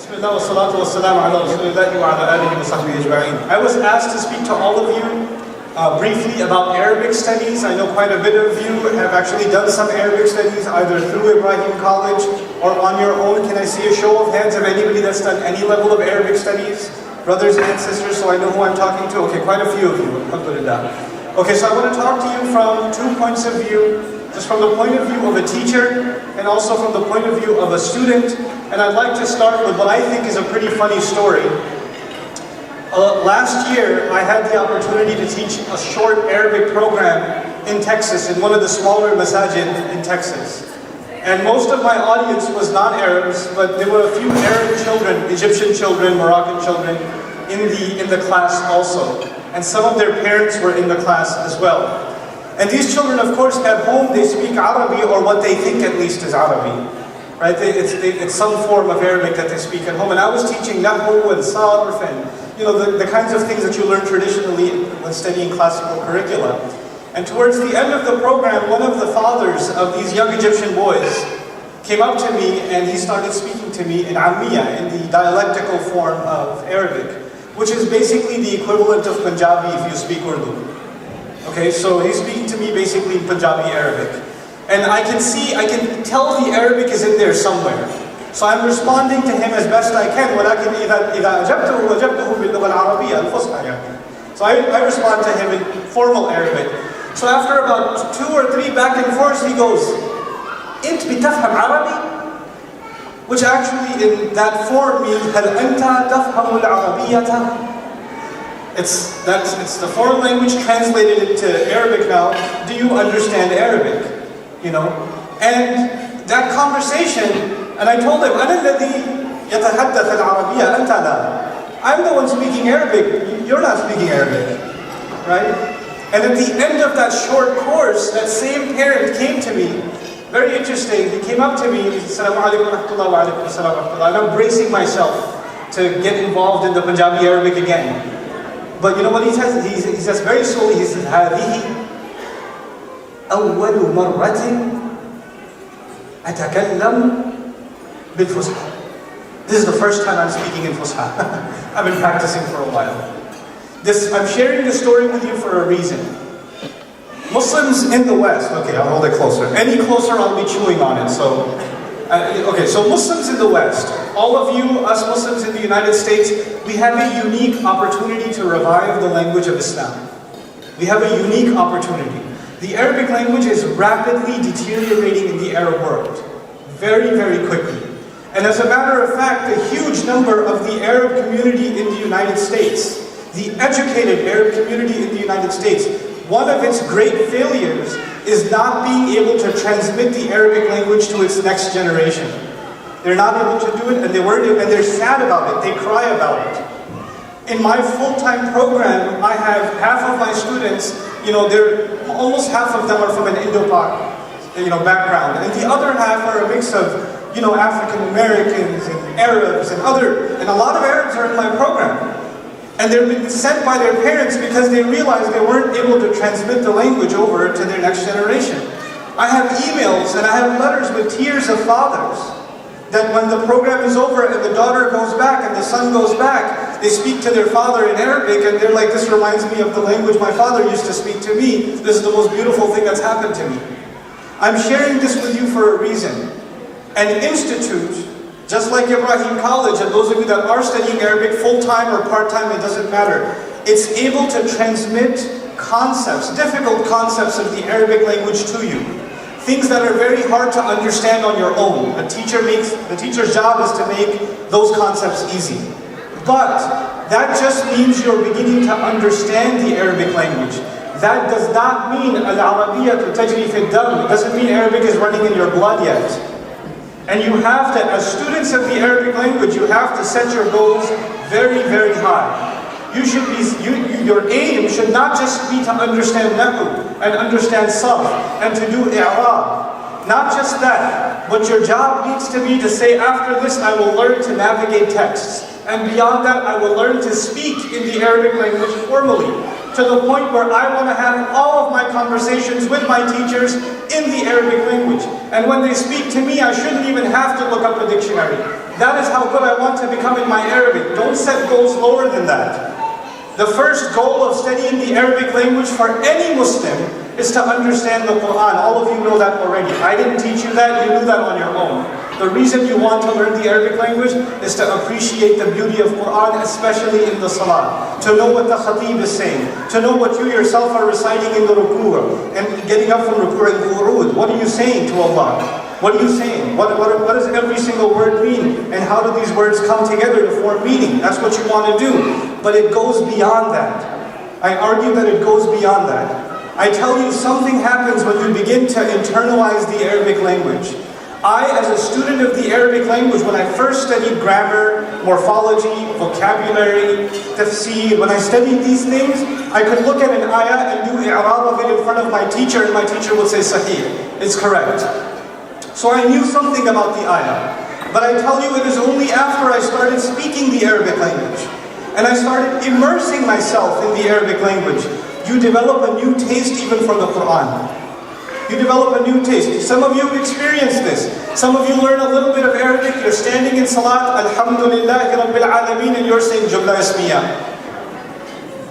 Bismillah wa salatu wa salam ala Rasulillahi wa ala alihi wa sahbihi ajma'in. I was asked to speak to all of you briefly about Arabic studies. I know quite a bit of you have actually done some Arabic studies either through Ibrahim College or on your own. Can I see a show of hands of anybody that's done any level of Arabic studies? Brothers and sisters, so I know who I'm talking to. Okay, quite a few of you. Alhamdulillah. Okay, so I want to talk to you from 2 points of view. Just from the point of view of a teacher and also from the point of view of a student. And I'd like to start with what I think is a pretty funny story. Last year, I had the opportunity to teach a short Arabic program in Texas, in one of the smaller masajid in Texas. And most of my audience was non-Arabs, but there were a few Arab children, Egyptian children, Moroccan children, in the class also. And some of their parents were in the class as well. And these children, of course, at home, they speak Arabic, or what they think at least is Arabic. Right? It's some form of Arabic that they speak at home. And I was teaching Nahu and Sarf and the kinds of things that you learn traditionally when studying classical curricula. And towards the end of the program, one of the fathers of these young Egyptian boys came up to me and he started speaking to me in Ammiya, in the dialectical form of Arabic, which is basically the equivalent of Punjabi if you speak Urdu. Okay, so he's speaking to me basically in Punjabi Arabic. And I can tell the Arabic is in there somewhere. So I'm responding to him as best I can. So I respond to him in formal Arabic. So after about 2 or 3 back and forth, he goes, "Int bitafham Arabi?" Which actually in that form means, "Hal anta tafhamu al-Arabiyyata?" It's the foreign language translated into Arabic now. Do you understand Arabic? And that conversation, and I told him, أنا الذي يتحدث العربية أنت لا. I'm the one speaking Arabic. You're not speaking Arabic, right? And at the end of that short course, that same parent came to me. Very interesting. He came up to me and he said, "Assalamu alaikum wa rahmatullahi wa alaikum assalam wa rahmatullahi." And I'm bracing myself to get involved in the Punjabi Arabic again. But you know what he says? He says very slowly, he says, هذه أول مرة أتكلم بالفصحى. This is the first time I'm speaking in Fusha. I've been practicing for a while. I'm sharing this story with you for a reason. Muslims in the West, okay, I'll hold it closer. Any closer, I'll be chewing on it. So Muslims in the West, all of you, us Muslims in the United States, we have a unique opportunity to revive the language of Islam. We have a unique opportunity. The Arabic language is rapidly deteriorating in the Arab world, very, very quickly. And as a matter of fact, a huge number of the Arab community in the United States, the educated Arab community in the United States, one of its great failures is not being able to transmit the Arabic language to its next generation. They're not able to do it, and they're sad about it. They cry about it. In my full-time program, I have half of my students, almost half of them are from an Indo-Pak, background, and the other half are a mix of, African Americans and Arabs and a lot of Arabs are in my program. And they're being sent by their parents because they realized they weren't able to transmit the language over to their next generation. I have emails and I have letters with tears of fathers that when the program is over and the daughter goes back and the son goes back, they speak to their father in Arabic and they're like, "This reminds me of the language my father used to speak to me. This is the most beautiful thing that's happened to me." I'm sharing this with you for a reason. An institute, just like Ibrahim College, and those of you that are studying Arabic full-time or part-time, it doesn't matter, it's able to transmit concepts, difficult concepts of the Arabic language to you. Things that are very hard to understand on your own. The teacher's job is to make those concepts easy. But that just means you're beginning to understand the Arabic language. That does not mean al-Arabiyyatu tajri fi ad-dam. It doesn't mean Arabic is running in your blood yet. And you have to, as students of the Arabic language, you have to set your goals very, very high. Your aim should not just be to understand Nahu and understand Sarf and to do I'rab. Not just that, but your job needs to be to say, after this I will learn to navigate texts. And beyond that, I will learn to speak in the Arabic language formally, to the point where I want to have all of my conversations with my teachers in the Arabic language. And when they speak to me, I shouldn't even have to look up a dictionary. That is how good I want to become in my Arabic. Don't set goals lower than that. The first goal of studying the Arabic language for any Muslim is to understand the Quran. All of you know that already. I didn't teach you that, you knew that on your own. The reason you want to learn the Arabic language is to appreciate the beauty of Quran, especially in the Salah. To know what the Khatib is saying. To know what you yourself are reciting in the Ruku' and getting up from Ruku' and Urud. What are you saying to Allah? What are you saying? What does every single word mean? And how do these words come together to form meaning? That's what you want to do. But it goes beyond that. I argue that it goes beyond that. I tell you, something happens when you begin to internalize the Arabic language. I, as a student of the Arabic language, when I first studied grammar, morphology, vocabulary, tafsir, when I studied these things, I could look at an ayah and do i'rab of it in front of my teacher, and my teacher would say, Sahih, it's correct. So I knew something about the ayah. But I tell you, it is only after I started speaking the Arabic language, and I started immersing myself in the Arabic language, you develop a new taste even for the Quran. You develop a new taste. Some of you have experienced this. Some of you learn a little bit of Arabic, you're standing in Salat, Alhamdulillahi Rabbil Alameen, and you're saying Jumla Ismiya.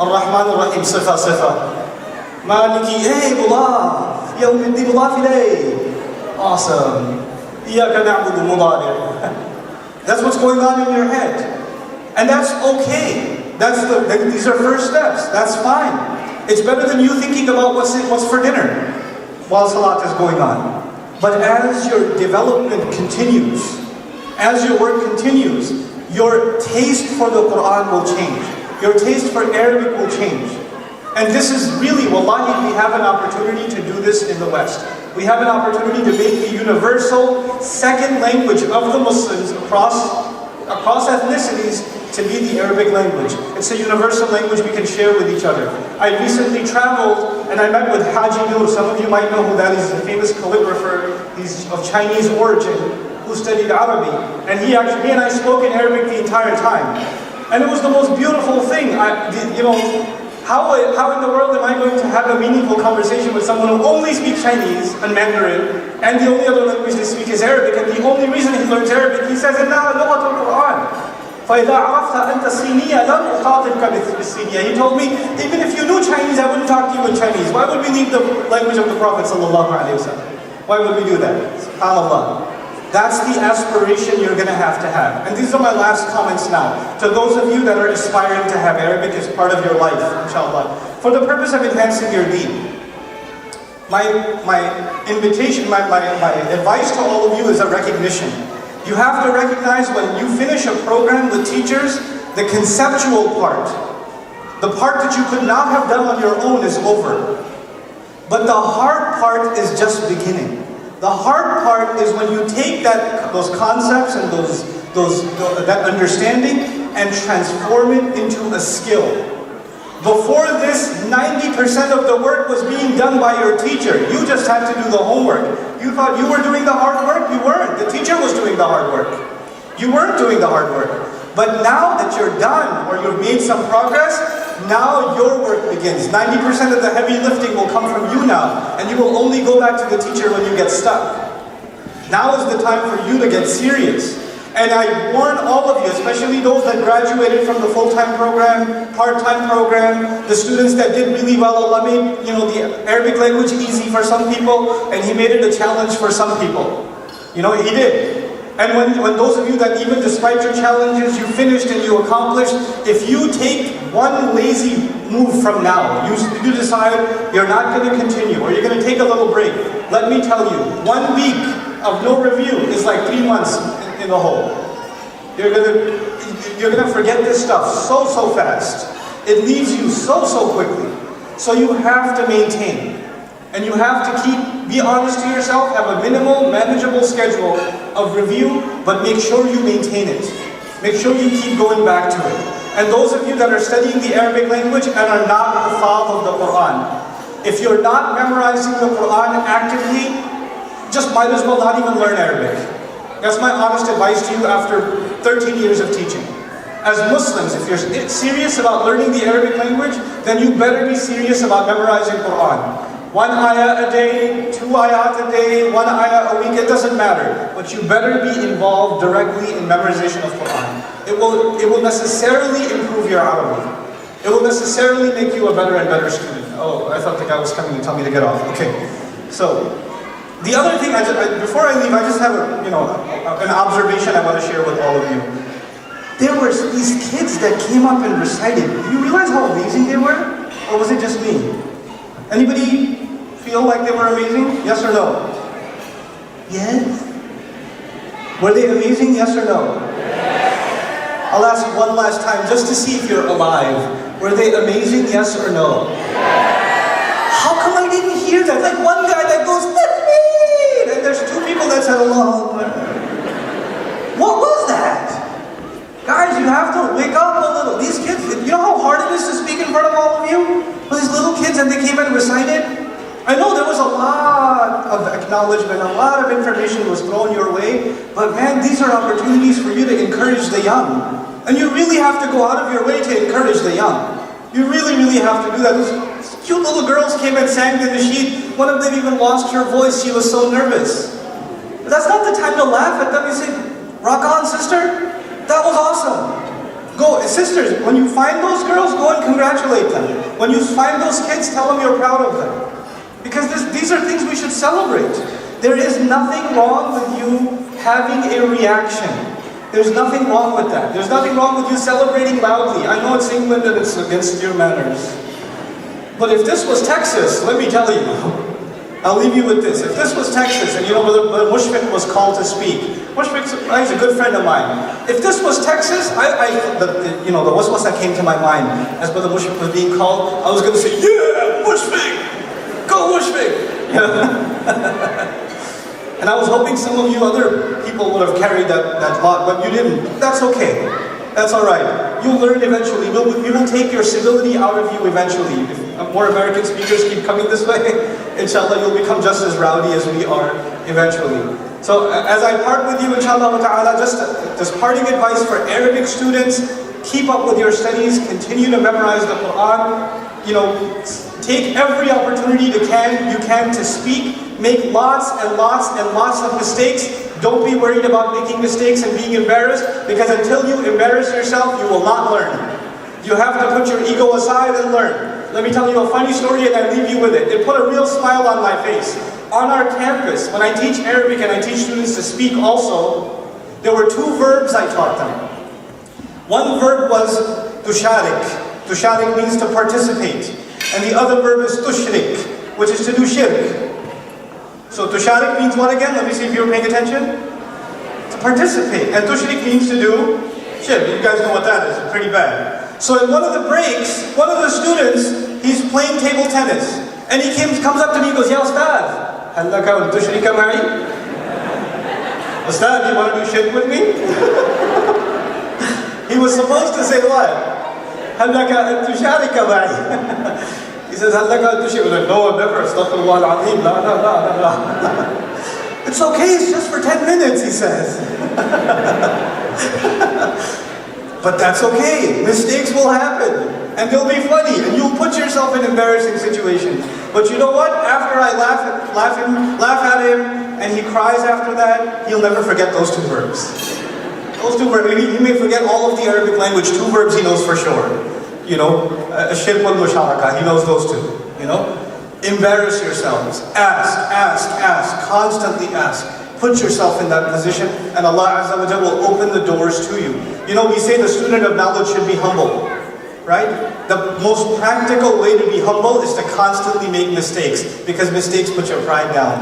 Ar-Rahman Ar-Rahim, Sifa Sifa. Maliki, hey, Mullah, Yawmiddin Mullah Fiday. Awesome. Iyaka na'budu mudari'. That's what's going on in your head. And that's okay. These are first steps. That's fine. It's better than you thinking about what's for dinner while Salat is going on. But as your development continues, as your work continues, your taste for the Quran will change. Your taste for Arabic will change. And this is really, wallahi, we have an opportunity to do this in the West. We have an opportunity to make the universal second language of the Muslims across ethnicities to be the Arabic language. It's a universal language we can share with each other. I recently traveled and I met with Haji Nur. Some of you might know who that is. He's a famous calligrapher. He's of Chinese origin who studied Arabic. And me and I spoke in Arabic the entire time. And it was the most beautiful thing. How in the world am I going to have a meaningful conversation with someone who only speaks Chinese and Mandarin, and the only other language they speak is Arabic, and the only reason he learns Arabic, he says, إِنَّهَا لُغَةُ الْقُرْآنِ فَإِذَا عَرَفْتَ أَنْتَ الصِّينِيَّةَ لَنْ أُخَاطِبْكَ بِالصِّينِيَّةِ He told me, even if you knew Chinese, I wouldn't talk to you in Chinese. Why would we leave the language of the Prophet sallallahu alaihi wasallam? Why would we do that? SubhanAllah. That's the aspiration you're going to have. And these are my last comments now. To those of you that are aspiring to have Arabic as part of your life, inshallah, for the purpose of enhancing your deen, my invitation, my advice to all of you is a recognition. You have to recognize when you finish a program with teachers, the conceptual part, the part that you could not have done on your own is over. But the hard part is just beginning. The hard part is when you take those concepts and that understanding and transform it into a skill. Before this, 90% of the work was being done by your teacher. You just had to do the homework. You thought you were doing the hard work? You weren't. The teacher was doing the hard work. You weren't doing the hard work. But now that you're done, or you've made some progress, now your work begins. 90% of the heavy lifting will come from you now, and you will only go back to the teacher when you get stuck. Now is the time for you to get serious. And I warn all of you, especially those that graduated from the full-time program, part-time program, the students that did really well. Allah made the Arabic language easy for some people, and He made it a challenge for some people. He did. And when those of you that even despite your challenges, you finished and you accomplished, if you take one lazy move from now, you decide you're not going to continue, or you're going to take a little break, let me tell you, 1 week of no review is like 3 months in the hole. You're gonna forget this stuff so fast. It leaves you so quickly. So you have to maintain. And you have to be honest to yourself, have a minimal, manageable schedule of review, but make sure you maintain it. Make sure you keep going back to it. And those of you that are studying the Arabic language and are not hufaz of the Quran, if you're not memorizing the Quran actively, just might as well not even learn Arabic. That's my honest advice to you after 13 years of teaching. As Muslims, if you're serious about learning the Arabic language, then you better be serious about memorizing Quran. 1 ayah a day, 2 ayat a day, 1 ayah a week, it doesn't matter. But you better be involved directly in memorization of Quran. It will necessarily improve your Arabic. It will necessarily make you a better and better student. Oh, I thought the guy was coming to tell me to get off. Okay, so the other thing, before I leave, I just have an observation I want to share with all of you. There were these kids that came up and recited. Do you realize how amazing they were? Or was it just me? Anybody feel like they were amazing? Yes or no? Yes? Were they amazing? Yes or no? Yes. I'll ask one last time just to see if you're alive. Were they amazing? Yes or no? Yes. How come I didn't hear that? Like one guy that goes, and there's 2 people that said Allah. What was that? Guys, you have to wake up a little. These kids, you know how hard it is to speak in front of all of you? Well, these little kids, and they came and recited. I know there was a lot of acknowledgement, a lot of information was thrown your way, but man, these are opportunities for you to encourage the young. And you really have to go out of your way to encourage the young. You really, really have to do that. Those cute little girls came and sang the nasheed. One of them even lost her voice. She was so nervous. But that's not the time to laugh at them. You say, rock on, sister. That was awesome. Go, sisters, when you find those girls, go and congratulate them. When you find those kids, tell them you're proud of them. Because these are things we should celebrate. There is nothing wrong with you having a reaction. There's nothing wrong with that. There's nothing wrong with you celebrating loudly. I know it's England and it's against your manners. But if this was Texas, let me tell you, I'll leave you with this. If this was Texas, and you know, Brother Mushfiq was called to speak. Mushfiq's he's a good friend of mine. If this was Texas, the waswas that came to my mind as Brother Mushfiq was being called, I was going to say, yeah, Mushfiq! Go Mushfiq! And I was hoping some of you other people would have carried that thought, but you didn't. That's okay. That's alright. You'll learn eventually. We will take your civility out of you eventually. If more American speakers keep coming this way, inshallah, you'll become just as rowdy as we are eventually. So as I part with you, inshallah ta'ala, just parting advice for Arabic students, keep up with your studies, continue to memorize the Quran, take every opportunity you can to speak, make lots and lots and lots of mistakes. Don't be worried about making mistakes and being embarrassed, because until you embarrass yourself, you will not learn. You have to put your ego aside and learn. Let me tell you a funny story and I leave you with it. It put a real smile on my face. On our campus, when I teach Arabic and I teach students to speak also, there were 2 verbs I taught them. One verb was tusharik. Tusharik means to participate. And the other verb is tushrik, which is to do shirk. So tusharik means what again? Let me see if you're paying attention. To participate. And tushrik means to do shirk. You guys know what that is. It's pretty bad. So in one of the breaks, one of the students, he's playing table tennis. And he comes up to me and goes, Ya Ustadh, هل لك أن تشرك معي? Ustadh, you want to do shirk with me? He was supposed to say what? هل لك أن تشارك معي? He says, هل لك أن تشرك? No, never. استغفر الله العظيم. لا. It's okay, it's just for 10 minutes, he says. But that's okay. Mistakes will happen. And they'll be funny. And you'll put yourself in embarrassing situations. But you know what? After I laugh at him, and he cries after that, he'll never forget those 2 verbs. Those 2 verbs. He may forget all of the Arabic language. 2 verbs he knows for sure. Shirk wal musharaka. He knows those 2. Embarrass yourselves. Ask. Constantly ask. Put yourself in that position, and Allah Azza wa Jalla will open the doors to you. We say the student of knowledge should be humble, right? The most practical way to be humble is to constantly make mistakes, because mistakes put your pride down.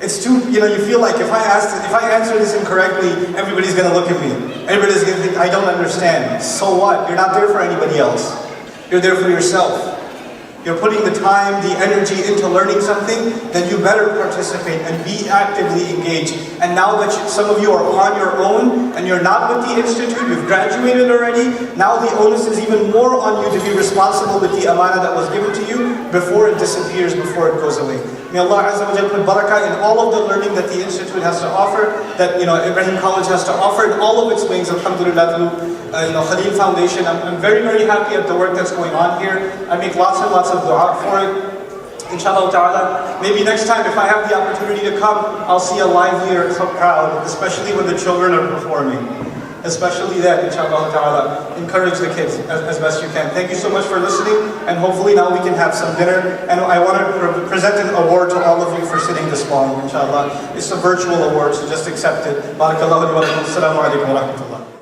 It's too, you feel like if I answer this incorrectly, everybody's going to look at me. Everybody's going to think, I don't understand. So what? You're not there for anybody else. You're there for yourself. You're putting the time, the energy into learning something, then you better participate and be actively engaged. And now that some of you are on your own, and you're not with the institute, you've graduated already, now the onus is even more on you to be responsible with the amana that was given to you before it disappears, before it goes away. May Allah Azza wa Jalla put barakah in all of the learning that the institute has to offer, that Ibrahim College has to offer in all of its wings, alhamdulillah, through Khalil Foundation. I'm very, very happy at the work that's going on here. I make lots and lots of dua for it. Inshallah ta'ala, maybe next time if I have the opportunity to come, I'll see a livelier crowd, especially when the children are performing. Especially that, inshallah ta'ala, encourage the kids as best you can. Thank you so much for listening, and hopefully now we can have some dinner. And I want to present an award to all of you for sitting this long, inshallah. It's a virtual award, so just accept it. Barakallahu wa lakum. Assalamu alaikum wa rahmatullah.